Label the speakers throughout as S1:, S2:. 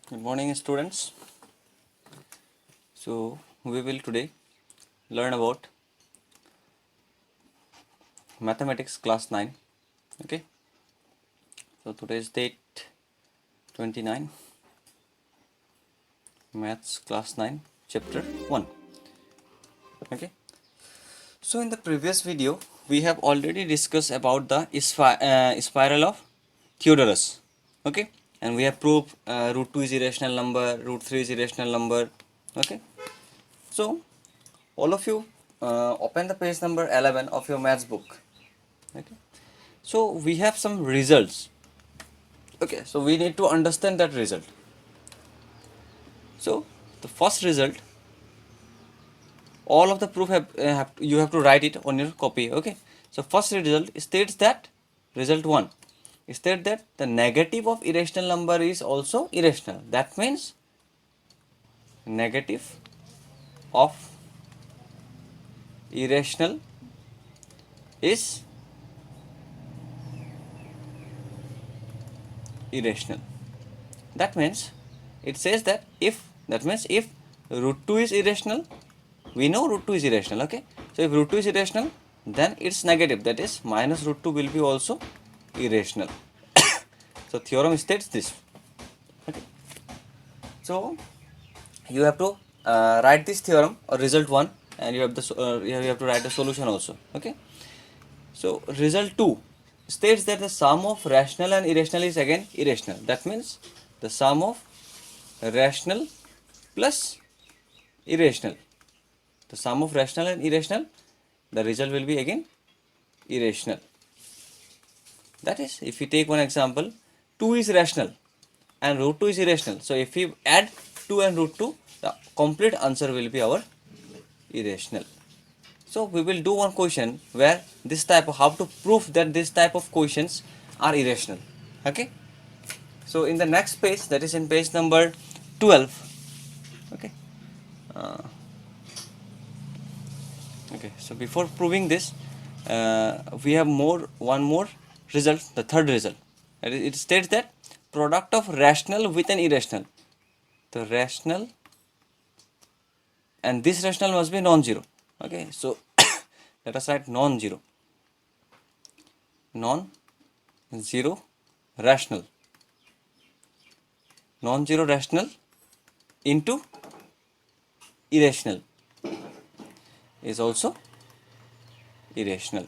S1: Good morning, students. So we will today learn about mathematics class 9. Okay. So today's date 29, maths class 9, chapter 1. Okay. So in the previous video we have already discussed about the spiral of Theodorus. Okay. And we have proved root 2 is irrational number, root 3 is irrational number. Okay. So all of you open the page number 11 of your maths book. Okay. So we have some results. Okay, so we need to understand that result. So the first result, all of the proof you have to write it on your copy. Okay, so first result states that result 1 states that the negative of irrational number is also irrational. That means negative of irrational is irrational. That means it says that if root 2 is irrational, we know root 2 is irrational. Okay, so if root 2 is irrational, then its negative, that is minus root 2, will be also irrational. So theorem states this. Okay, so you have to write this theorem or result 1, and you have to write the solution also. Okay, so result 2 states that the sum of rational and irrational is again irrational. That means the sum of rational plus irrational, the sum of rational and irrational, the result will be again irrational. That is, if we take one example, 2 is rational and root 2 is irrational. So if we add 2 and root 2, the complete answer will be our irrational. So we will do one question where this type of, how to prove that this type of questions are irrational. Okay, so in the next page, that is in page number 12. Okay, okay, so before proving this, we have one more result, the third result. It states that product of rational with an irrational, the rational and this rational must be non-zero. Okay, so let us write non-zero rational, non-zero rational into irrational is also irrational.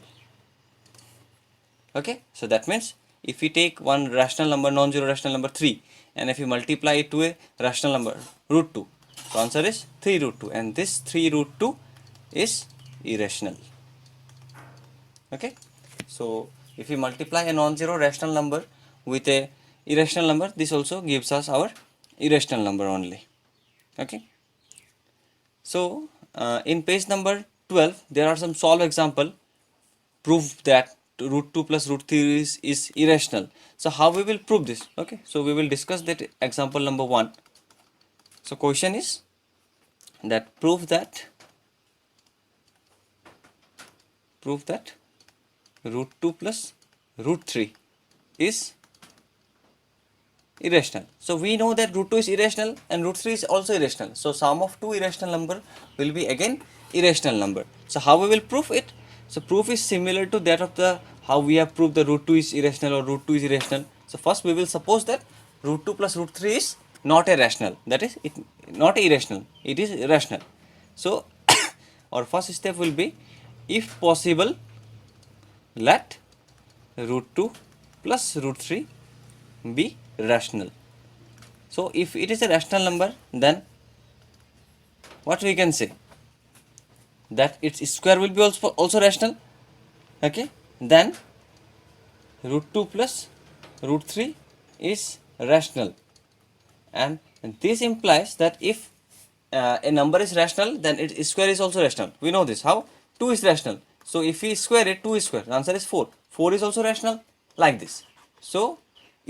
S1: Okay, so that means if we take one rational number, non-zero rational number 3, and if we multiply it to a rational number root 2, so answer is 3 root 2, and this 3 root 2 is irrational. Okay, so if we multiply a non-zero rational number with a irrational number, this also gives us our irrational number only. Okay, so in page number 12 there are some solve example prove that root 2 plus root 3 is irrational. So how we will prove this? Okay, so we will discuss that example number 1. So question is that prove that root 2 plus root 3 is irrational. So we know that root 2 is irrational and root 3 is also irrational. So sum of two irrational number will be again irrational number. So how we will prove it? So proof is similar to that of the how we have proved the root 2 is irrational or root 2 is irrational. So first we will suppose that root 2 plus root 3 is not a rational, that is it not irrational, it is rational. So our first step will be, if possible, let root 2 plus root 3 be rational. So if it is a rational number, then what we can say, that its square will be also rational. Okay, then root 2 plus root 3 is rational, and this implies that if a number is rational, then its square is also rational. We know this. How? 2 is rational, so if we square it, 2 is square, the answer is 4. 4 is also rational, like this. So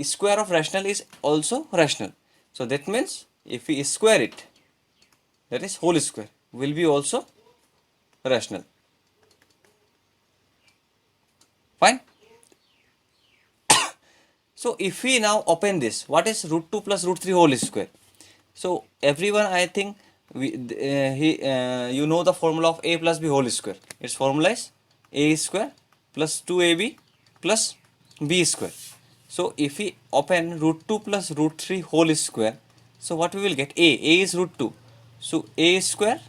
S1: square of rational is also rational. So that means if we square it, that is whole square, will be also rational. Fine. So if we now open this, what is root 2 plus root 3 whole square? So everyone, I think you know the formula of a plus b whole square. Its formula is a square plus 2ab plus b square. So if we open root 2 plus root 3 whole square, so what we will get? A is root 2. So a square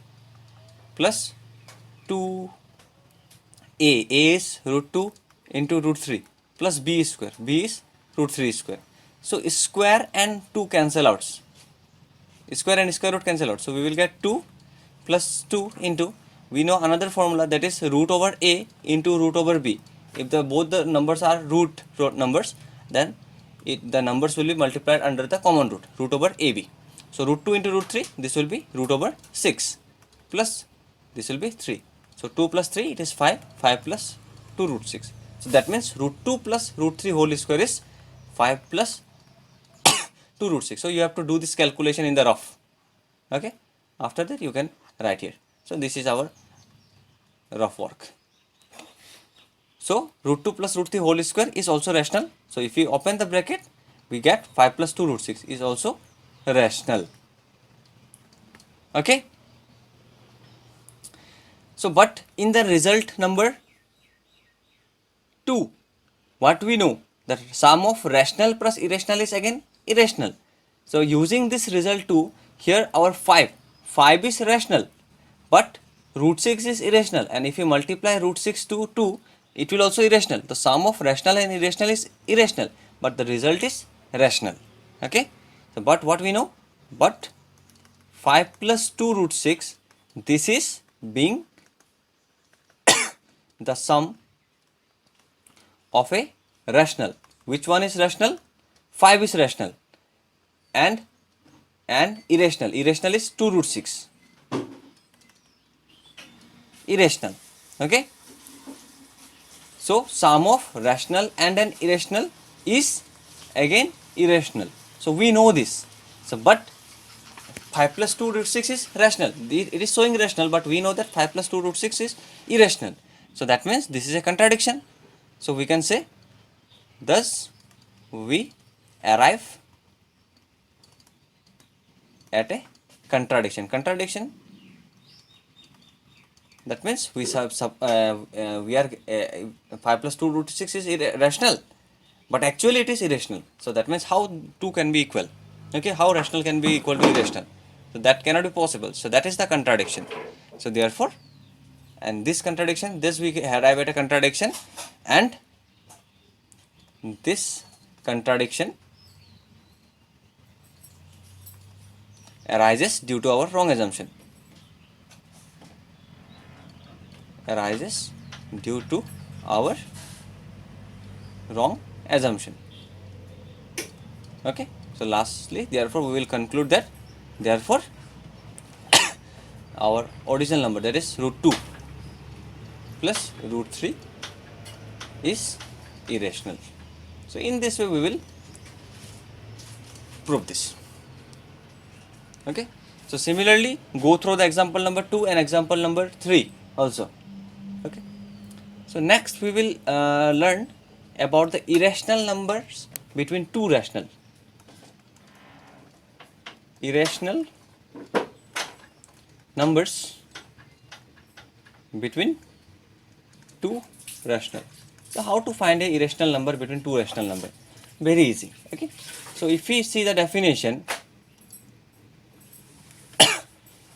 S1: plus 2 a is root 2 into root 3 plus b square. B is root 3 square. So square and 2 cancel out. Square and square root cancel out. So we will get 2 plus 2 into, we know another formula, that is root over a into root over b. If both the numbers are root numbers, then the numbers will be multiplied under the common root over ab. So root 2 into root 3, this will be root over 6 plus this will be 3. So 2 plus 3, it is 5. 5 plus 2 root 6. So that means root 2 plus root 3 whole square is 5 plus 2 root 6. So you have to do this calculation in the rough. Okay. After that you can write here. So this is our rough work. So root 2 plus root 3 whole square is also rational. So if we open the bracket, we get 5 plus 2 root 6 is also rational. Okay. So but in the result number 2, what we know, that sum of rational plus irrational is again irrational. So using this result 2, here our 5 is rational, but root 6 is irrational, and if you multiply root 6 to 2, it will also irrational. The sum of rational and irrational is irrational, but the result is rational. Okay. So but what we know, but 5 plus 2 root 6, this is being the sum of a rational. Which one is rational? 5 is rational, and irrational. Irrational is 2 root 6. Irrational. Okay. So sum of rational and an irrational is again irrational. So we know this. So but 5 plus 2 root 6 is rational. It is showing rational, but we know that 5 plus 2 root 6 is irrational. So that means this is a contradiction. So we can say, thus we arrive at a contradiction. Contradiction, that means we are 5 plus 2 root 6 is rational, but actually it is irrational. So that means how 2 can be equal? Okay, how rational can be equal to irrational? So that cannot be possible. So that is the contradiction. So therefore, and this contradiction, this we arrive at a contradiction, and this contradiction arises due to our wrong assumption. Arises due to our wrong assumption. Okay. So lastly, therefore we will conclude that therefore our original number, that is root 2 plus root 3 is irrational. So in this way we will prove this. Okay. So similarly, go through the example number 2 and example number 3 also. Okay. So next we will learn about the irrational numbers between two rational. Irrational numbers between two rational. So how to find a irrational number between two rational number? Very easy. Okay. So if we see the definition,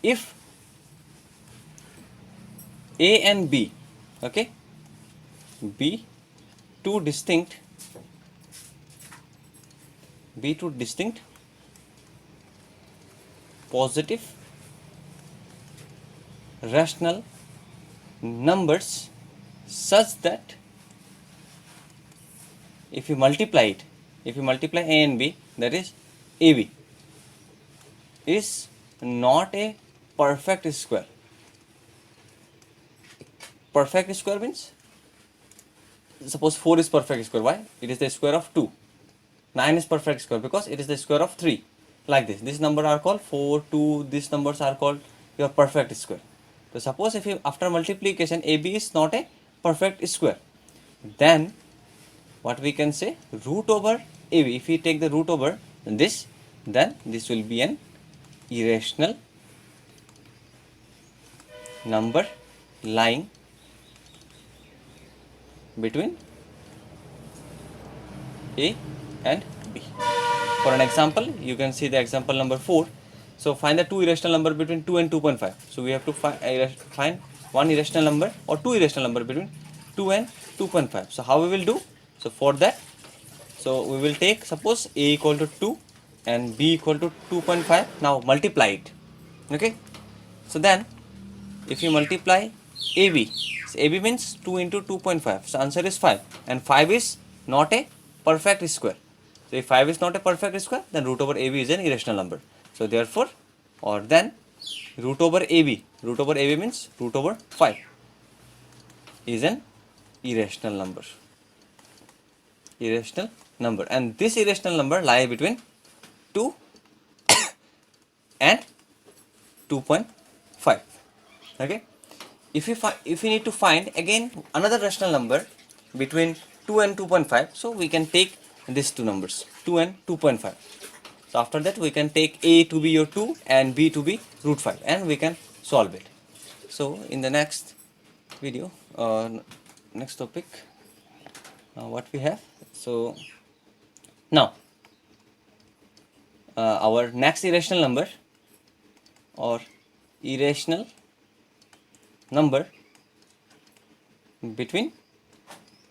S1: if A and B, okay, B two distinct positive rational numbers such that if you multiply A and B, that is AB, is not a perfect square. Perfect square means, suppose 4 is perfect square. Why? It is the square of 2. 9 is perfect square because it is the square of 3. Like this. This number are called 4, 2. These numbers are called your perfect square. So suppose if you, after multiplication, AB is not a perfect square, then what we can say, root over AB. If we take the root over this, then this will be an irrational number lying between A and B. For an example, you can see the example number 4. So find the two irrational number between 2 and 2.5. So we have to find one irrational number or two irrational number between 2 and 2.5. So how we will do? So for that, so we will take, suppose A equal to 2 and B equal to 2.5. Now multiply it. Okay. So then if you multiply AB, so AB means 2 into 2.5. So answer is 5, and 5 is not a perfect square. So if 5 is not a perfect square, then root over AB is an irrational number. So therefore, or then root over AB means root over 5 is an irrational number. Irrational number, and this irrational number lie between 2 and 2.5. Okay. If you need to find again another rational number between 2 and 2.5, so we can take these two numbers, 2 and 2.5. So after that we can take A to be your 2 and B to be root 5, and we can solve it. So in the next video, next topic, what we have. So now our next irrational number or irrational number between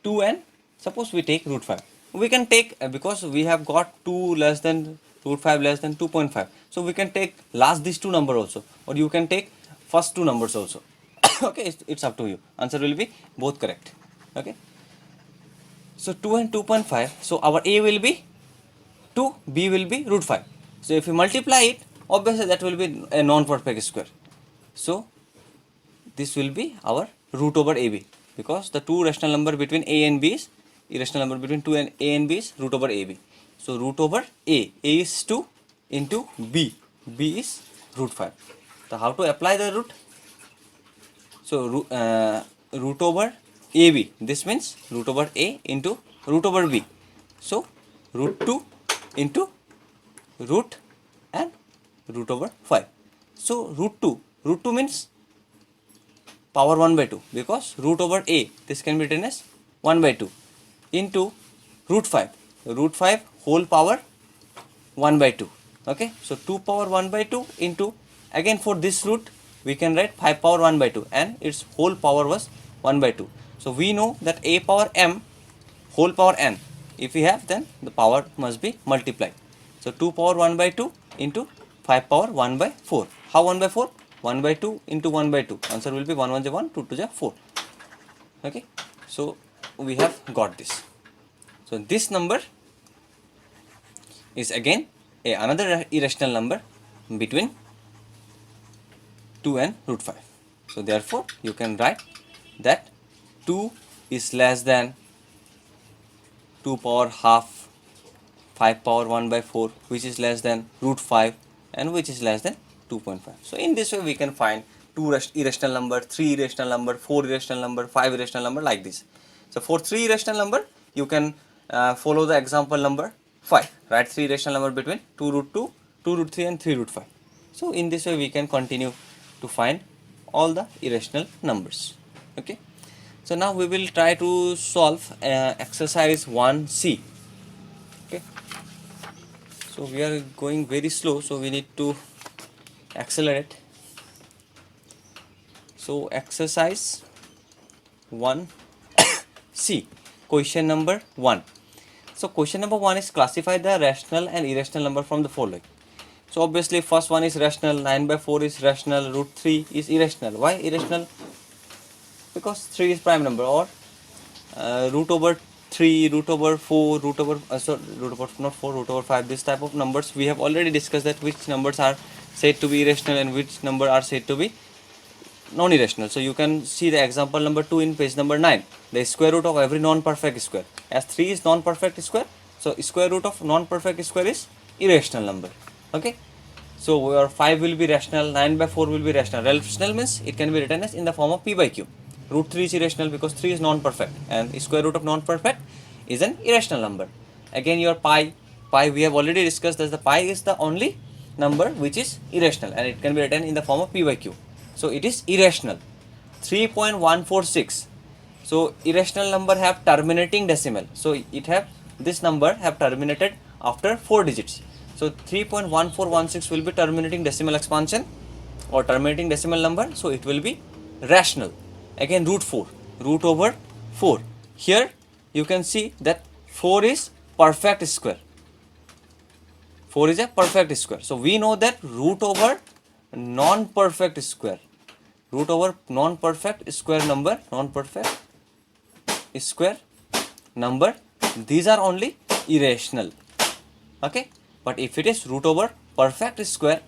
S1: 2 and, suppose we take root 5. We can take, because we have got 2 less than root 5 less than 2.5, so we can take last these two number also, or you can take first two numbers also. Okay, it's up to you. Answer will be both correct. Okay, so 2 and 2.5, so our A will be 2, B will be root 5. So if you multiply it, obviously that will be a non-perfect square. So this will be our root over AB, because the two rational number between A and B is irrational number between 2 and A and B is root over AB. So root over A is 2 into B is root 5. So how to apply the root? So root over AB, this means root over A into root over B. So root 2 into root and root over 5. So root 2 means power 1 by 2, because root over A, this can be written as 1 by 2 into root 5 whole power 1 by 2. Okay, so 2 power 1 by 2 into, again for this root we can write 5 power 1 by 2, and its whole power was 1 by 2. So we know that A power m whole power n, if we have, then the power must be multiplied. So 2 power 1 by 2 into 5 power 1 by 4. How 1 by 4? 1 by 2 into 1 by 2. Answer will be 1 1 is 1, 2 2 is 4. Okay, so we have got this. So this number is again another irrational number between 2 and root 5. So therefore you can write that 2 is less than 2 power half 5 power 1 by 4, which is less than root 5, and which is less than 2.5. So in this way we can find 2 irrational number, 3 irrational number, 4 irrational number, 5 irrational number, like this. So for 3 irrational number, you can follow the example number 5. Write 3 irrational number between 2 root 2, 2 root 3 and 3 root 5. So in this way we can continue to find all the irrational numbers. Okay. So now we will try to solve exercise 1C. Okay. So we are going very slow, so we need to accelerate. So exercise 1C, question number 1. So question number 1 is classify the rational and irrational number from the following. So obviously first one is rational, 9 by 4 is rational, root 3 is irrational. Why irrational? Because 3 is prime number, or root over 3, root over 4, root over not 4, root over 5, this type of numbers we have already discussed, that which numbers are said to be irrational and which number are said to be non-irrational. So you can see the example number 2 in page number 9, the square root of every non-perfect square. As 3 is non-perfect square, so square root of non-perfect square is irrational number. Okay, so your 5 will be rational, 9 by 4 will be rational. Rational means it can be written as in the form of p by q. Root 3 is irrational because 3 is non-perfect, and square root of non-perfect is an irrational number. Again your pi we have already discussed that the pi is the only number which is irrational, and it can be written in the form of p by q. So it is irrational. 3.146. So irrational number have terminating decimal. So it have, this number have terminated after 4 digits. So 3.1416 will be terminating decimal expansion or terminating decimal number. So it will be rational. Again, root 4, root over 4. Here you can see that 4 is perfect square. 4 is a perfect square. So we know that root over non-perfect square, root over non-perfect square number, non-perfect square number, these are only irrational. Okay, but if it is root over perfect square,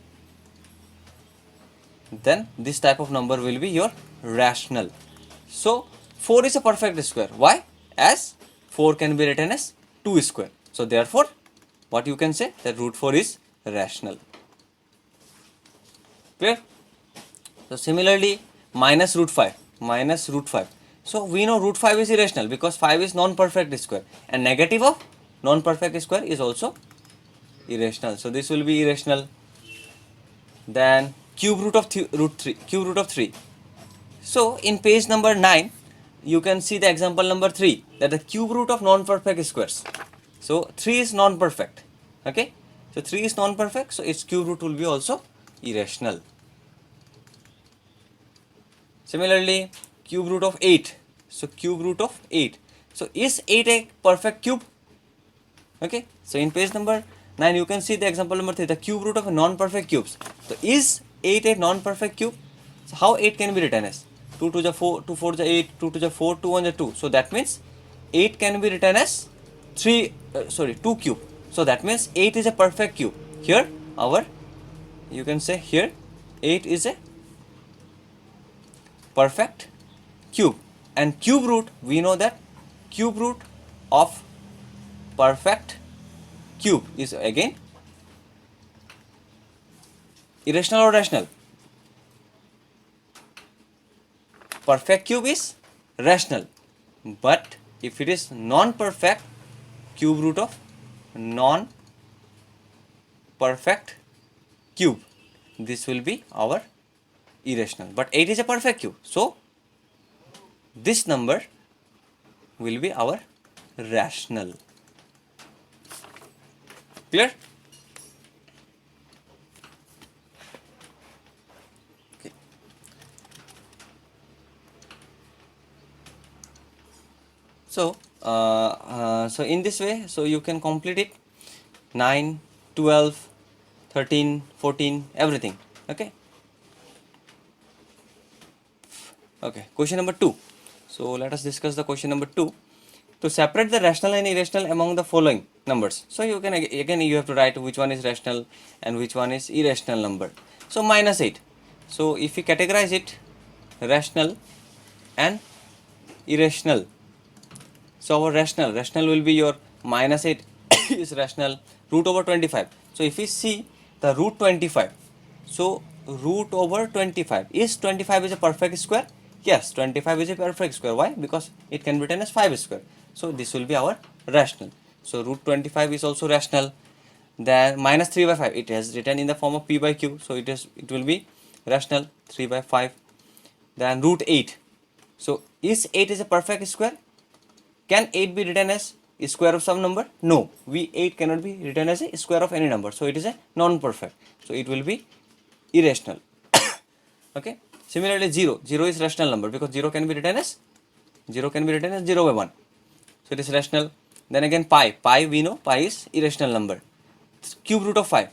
S1: then this type of number will be your rational. So 4 is a perfect square. Why? As 4 can be written as 2 square. So therefore, what you can say, that root 4 is rational. Clear? So similarly, minus root 5, minus root 5. So we know root 5 is irrational because 5 is non-perfect square, and negative of non-perfect square is also irrational. So this will be irrational. Then cube root of cube root of 3. So in page number 9, you can see the example number 3, that the cube root of non-perfect squares. So 3 is non-perfect. Okay, so 3 is non-perfect, so its cube root will be also irrational. Similarly, cube root of 8. So cube root of 8. So is 8 a perfect cube? Okay, so in page number 9, you can see the example number 3, the cube root of a non-perfect cubes. So is 8 a non-perfect cube? So how 8 can be written as? 2 to the 4, 2 4 to the 8, 2 to the 4, 2 1 the 2. So that means 8 can be written as 2 cube. So that means 8 is a perfect cube. Here you can say here 8 is a perfect cube. And cube root, we know that cube root of perfect cube is again irrational or rational? Perfect cube is rational, but if it is non-perfect, cube root of non-perfect cube, this will be our irrational. But 8 is a perfect cube, so this number will be our rational. Clear? Okay. So in this way, so you can complete it, 9, 12, 13, 14, everything. Okay. Okay, question number 2. So let us discuss the question number 2. To separate the rational and irrational among the following numbers. So you can again you have to write which one is rational and which one is irrational number. So minus 8. So if we categorize it, rational and irrational. So our rational will be your minus 8 is rational, root over 25. So if we see the root 25, so root over 25, is 25 is a perfect square? Yes, 25 is a perfect square. Why? Because it can be written as 5 square. So this will be our rational. So root 25 is also rational. Then minus 3 by 5, it has written in the form of p by q. So it will be rational, 3 by 5. Then root 8. So is 8 is a perfect square? Can 8 be written as square of some number? No, 8 cannot be written as a square of any number. So it is a non-perfect. So it will be irrational. Okay. Similarly, 0 is rational number because 0 can be written as 0 by 1. So it is rational. Then again pi we know pi is irrational number. Cube root of 5.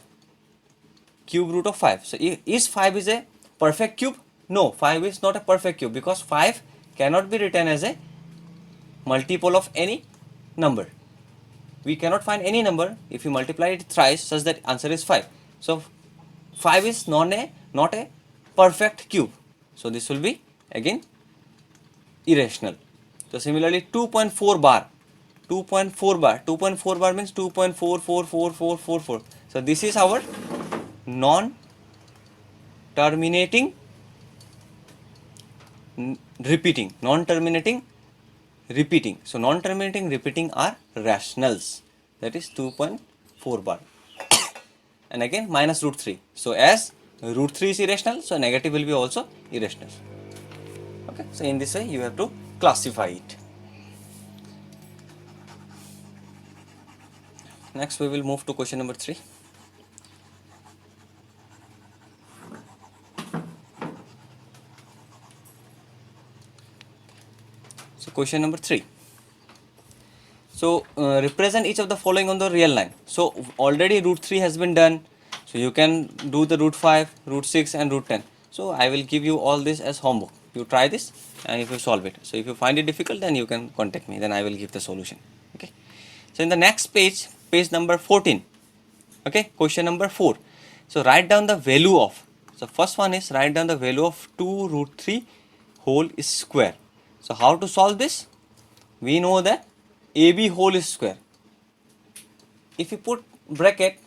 S1: So is 5 is a perfect cube? No, 5 is not a perfect cube because 5 cannot be written as a multiple of any number. We cannot find any number if you multiply it thrice such that answer is 5. So 5 is not a perfect cube. So this will be again irrational. So similarly 2.4 bar. 2.4 bar means 2.444444. So this is our non-terminating repeating. So non-terminating repeating are rationals. That is 2.4 bar. and again minus root 3. So as root 3 is irrational, so negative will be also irrational. Okay, so in this way you have to classify it. Next we will move to question number 3. So question number 3. So represent each of the following on the real line. So already root 3 has been done. So you can do the root 5, root 6 and root 10. So I will give you all this as homework. You try this and if you solve it. So if you find it difficult, then you can contact me. Then I will give the solution. Okay. So in the next page, page number 14. Okay. Question number 4. So write down the value of. So first one is write down the value of 2 root 3 whole square. So how to solve this? We know that AB whole square. If you put bracket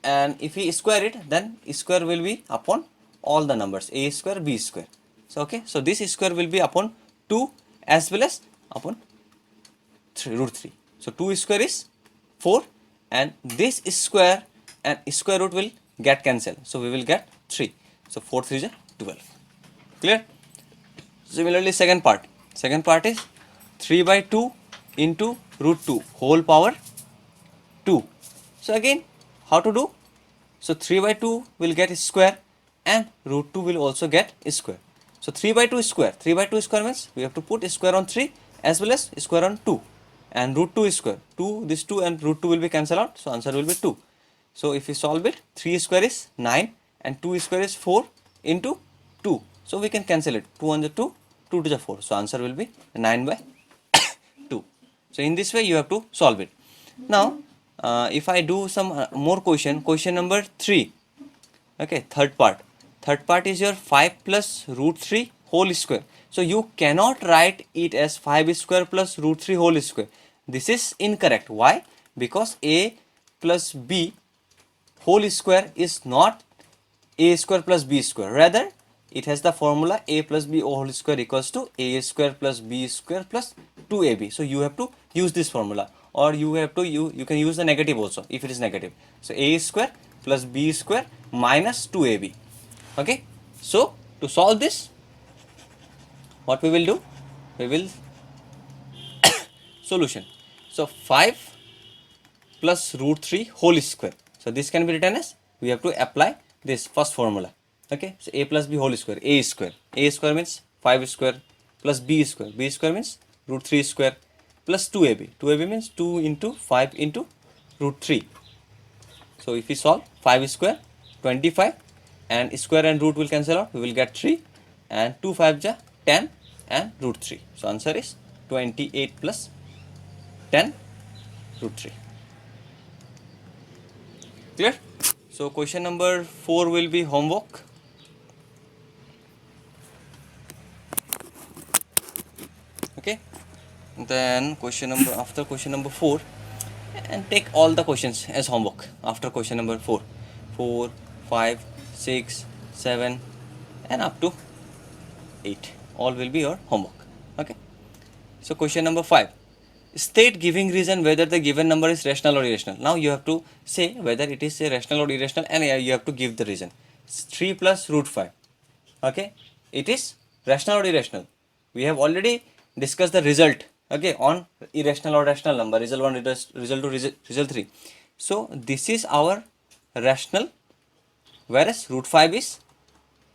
S1: and if we square it, then square will be upon all the numbers a square, b square. So okay, so this square will be upon 2 as well as upon root 3. So 2 square is 4 and this square and square root will get cancelled. So we will get 3. So 4 3 is 12. Clear? Similarly, second part is 3 by 2 into root 2 whole power 2. So again, how to do? So 3 by 2 will get square and root 2 will also get square. So 3 by 2 square. 3 by 2 square means we have to put square on 3 as well as square on 2. And root 2 square. 2, this 2 and root 2 will be cancelled out. So answer will be 2. So if we solve it, 3 square is 9 and 2 square is 4 into 2. So we can cancel it. 2 on the 2, 2 to the 4. So answer will be 9 by 2. So in this way you have to solve it. Now if I do some more question number 3. Okay, third part is your 5 plus root 3 whole square. So you cannot write it as 5 square plus root 3 whole square. This is incorrect. Why? Because a plus b whole square is not a square plus b square. Rather, it has the formula a plus b whole square equals to a square plus b square plus 2ab. So you have to use this formula, or you have to you can use the negative also if it is negative. So a square plus b square minus 2ab. Okay. So to solve this, what we will do? We will solution. So 5 plus root 3 whole square. So this can be written as, we have to apply this first formula. Okay, so a plus b whole square, a square. A square means 5 square plus b square. B square means root 3 square plus 2ab. 2ab means 2 into 5 into root 3. So if we solve 5 square, 25 and square and root will cancel out. We will get 3 and 2 5 ja 10 and root 3. So answer is 28 plus 10 root 3. Clear? So question number 4 will be homework. Okay. Then after question number 4, and take all the questions as homework after question number 4. 4, 5, 6, 7 and up to 8. All will be your homework. Okay. So question number 5. State giving reason whether the given number is rational or irrational. Now you have to say whether it is a rational or irrational, and you have to give the reason. 3 plus root 5. Okay. It is rational or irrational. We have already discussed the result, okay, on irrational or rational number, result 1, result 2, result 3. So this is our rational, whereas root 5 is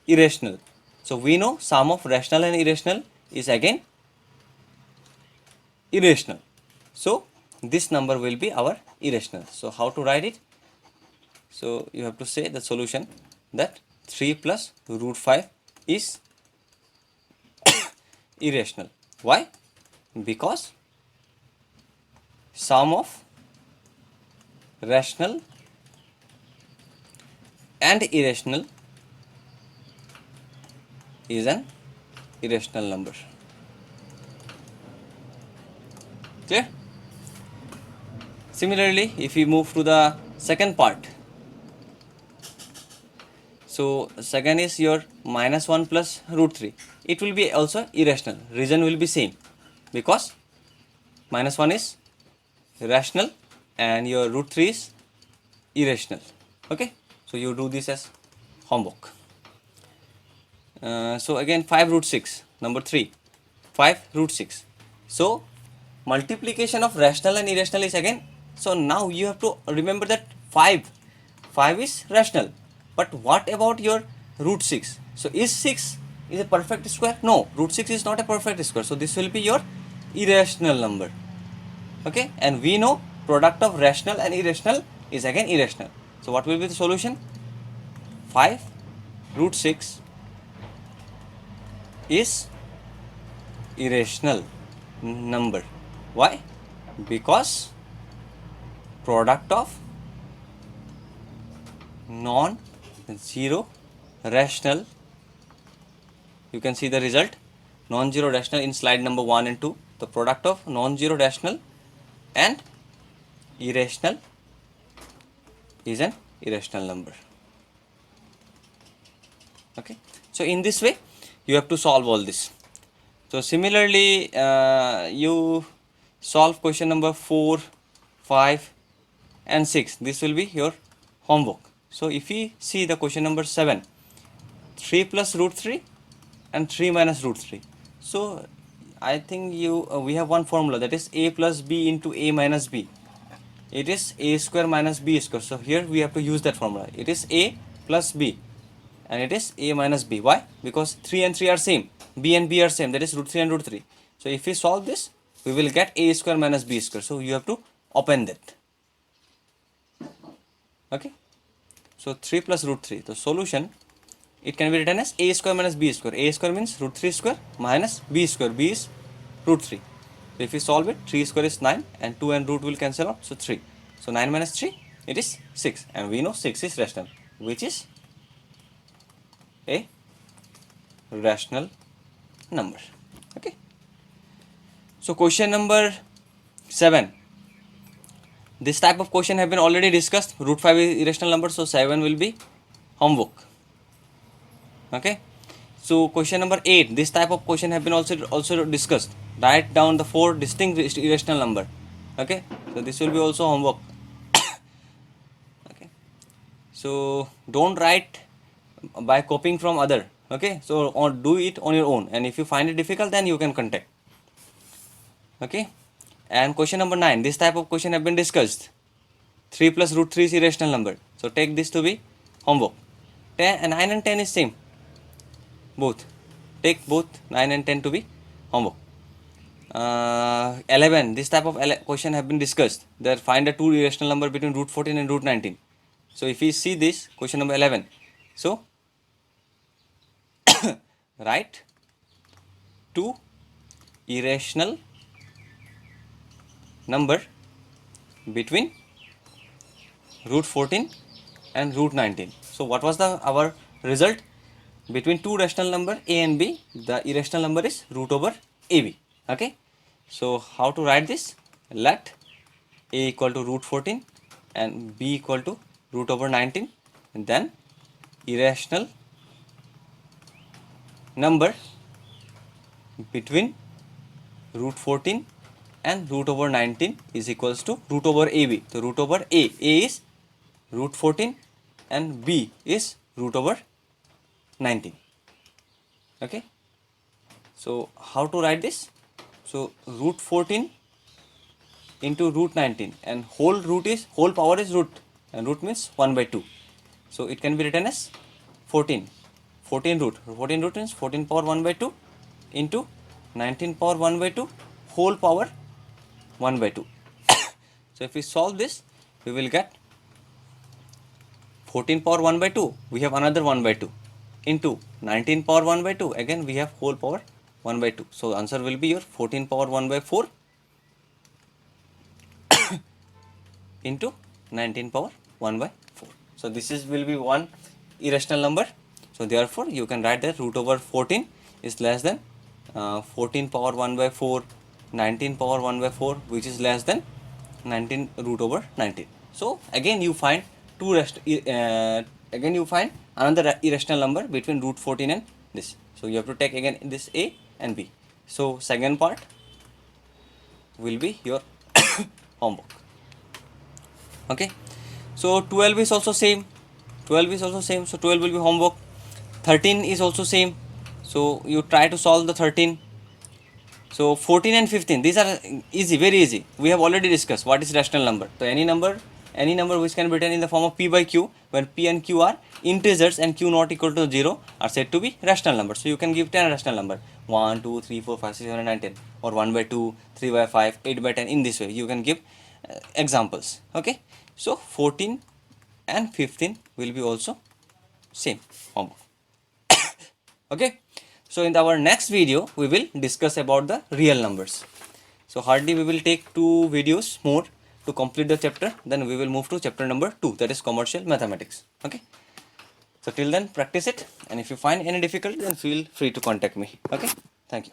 S1: irrational. So we know sum of rational and irrational is again irrational. So this number will be our irrational. So how to write it? So you have to say the solution that 3 plus root 5 is irrational. Why? Because sum of rational and irrational is an irrational number. Clear? Similarly, if we move to the second part, so second is your minus 1 plus root 3. It will be also irrational. Reason will be same, because minus 1 is rational and your root 3 is irrational. Okay. So you do this as homework. So again 5 root 6, number 3, 5 root 6. So multiplication of rational and irrational is again, so now you have to remember that 5 is rational, but what about your root 6? So is 6 is a perfect square? No, root 6 is not a perfect square, so this will be your irrational number. Okay, and we know product of rational and irrational is again irrational. So what will be the solution? 5 root 6 is irrational number. Why? Because product of non-zero rational, you can see the result, non-zero rational in slide number 1 and 2. The product of non-zero rational and irrational is an irrational number. Okay, so in this way you have to solve all this. So similarly, you solve question number 4, 5 and 6. This will be your homework. So if we see the question number 7, 3 plus root 3 and 3 minus root 3. So I think we have one formula, that is a plus b into a minus b. It is a square minus b square. So here we have to use that formula. It is a plus b and it is a minus b. Why? Because 3 and 3 are same, b and b are same, that is root 3 and root 3. So if we solve this, we will get a square minus b square. So you have to open that. Okay, so 3 plus root 3. The solution, it can be written as a square minus b square. A square means root 3 square minus b square. B is root 3. So if we solve it, 3 square is 9 and 2 and root will cancel out. So 3. So 9 minus 3, it is 6. And we know 6 is rational, which is a rational number. Okay. So question number 7. This type of question have been already discussed. Root 5 is irrational number. So 7 will be homework. Okay. So question number 8. This type of question have been also discussed. Write down the 4 distinct irrational number. Okay. So this will be also homework. Okay. So don't write by copying from other. Okay. So or do it on your own. And if you find it difficult, then you can contact. Okay. And question number 9. This type of question have been discussed. 3 plus root 3 is irrational number. So take this to be homework. 9 and 10 is same. Both. Take both 9 and 10 to be homework. 11. This type of question have been discussed. That find a two irrational number between root 14 and root 19. So if we see this question number 11. So write two irrational number between root 14 and root 19. So what was our result? Between two rational number a and b, the irrational number is root over ab. Okay. So how to write this? Let a equal to root 14 and b equal to root over 19, and then irrational number between root 14 and root over 19 is equals to root over ab. So root over a is root 14 and b is root over 19. Okay. So how to write this? So root 14 into root 19, and whole power is root, and root means 1 by 2. So it can be written as 14 root. 14 root means 14 power 1 by 2 into 19 power 1 by 2 whole power 1 by 2. So if we solve this, we will get 14 power 1 by 2, we have another 1 by 2 into 19 power 1 by 2, again we have whole power 1 by 2. So answer will be your 14 power 1 by 4 into 19 power 1 by 4. So this will be one irrational number. So therefore you can write that root over 14 is less than 14 power 1 by 4, 19 power 1 by 4, which is less than 19 root over 19. So again you find another irrational number between root 14 and this. So you have to take again this a and b. So second part will be your homework. Okay. So 12 is also same. 12 is also same, so 12 will be homework. 13 is also same, so you try to solve the 13. So 14 and 15, these are easy, very easy. We have already discussed what is rational number. So any number which can be written in the form of p by q, when p and q are integers and q not equal to 0, are said to be rational numbers. So you can give 10 rational number, 1, 2, 3, 4, 5, 6, 7, 9, 10, or 1 by 2, 3 by 5, 8 by 10. In this way you can give examples. Okay, so 14 and 15 will be also same homework. Okay, so in our next video we will discuss about the real numbers. So hardly we will take 2 videos more to complete the chapter, then we will move to chapter number 2, that is commercial mathematics. Okay, so till then practice it, and if you find any difficulty then feel free to contact me. Okay, thank you.